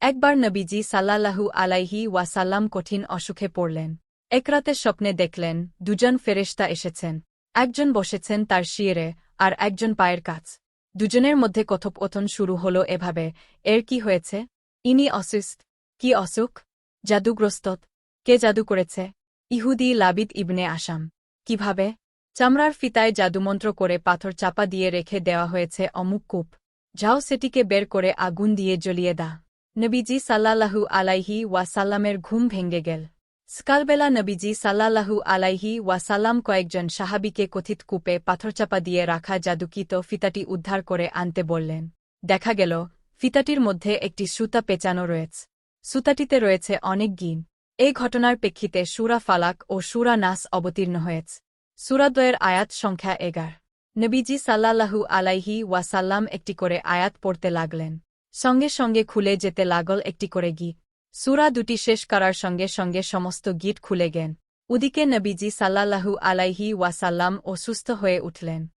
একবার নবীজি সাল্লাল্লাহু আলাইহি ওয়াসাল্লাম কঠিন অসুখে পড়লেন। এক রাতে স্বপ্নে দেখলেন দুজন ফেরেশতা এসেছেন। একজন বসেছেন তার শিয়রে, আর একজন পায়ের কাছ। দুজনের মধ্যে কথোপকথন শুরু হল এভাবে, এর কি হয়েছে? ইনি অসুস্থ। কি অসুখ? জাদুগ্রস্ত। কে জাদু করেছে? ইহুদি লাবিদ ইবনে আসাম। কিভাবে? চামড়ার ফিতায় জাদুমন্ত্র করে পাথর চাপা দিয়ে রেখে দেওয়া হয়েছে অমুক কূপ। যাও সেটিকে বের করে আগুন দিয়ে জ্বলিয়ে দাও। নবীজি সাল্লাল্লাহু আলাইহি ওয়াসাল্লামের ঘুম ভেঙে গেল। সকালবেলা নবীজি সাল্লাল্লাহু আলাইহি ওয়াসাল্লাম কয়েকজন সাহাবীকে কথিত কূপে পাথরচাপা দিয়ে রাখা জাদুকিত ফিতাটি উদ্ধার করে আনতে বললেন। দেখা গেল ফিতাটির মধ্যে একটি সুতা পেঁচানো রয়েছে। সুতাটিতে রয়েছে অনেক গিন। এই ঘটনার প্রেক্ষিতে সূরা ফালাক ও সূরা নাস অবতীর্ণ হয়েছে। সূরাদ্বয়ের আয়াত সংখ্যা 11। নবীজি সাল্লাল্লাহু আলাইহি ওয়াসাল্লাম একটি করে আয়াত পড়তে লাগলেন। সঙ্গে সঙ্গে খুলে যেতে লাগল একটি করে গিট। সূরা দুটি শেষ করার সঙ্গে সঙ্গে সমস্ত গিট খুলে গেন। ওদিকে নবীজি সাল্লাল্লাহু আলাইহি ওয়াসাল্লাম অসুস্থ হয়ে উঠলেন।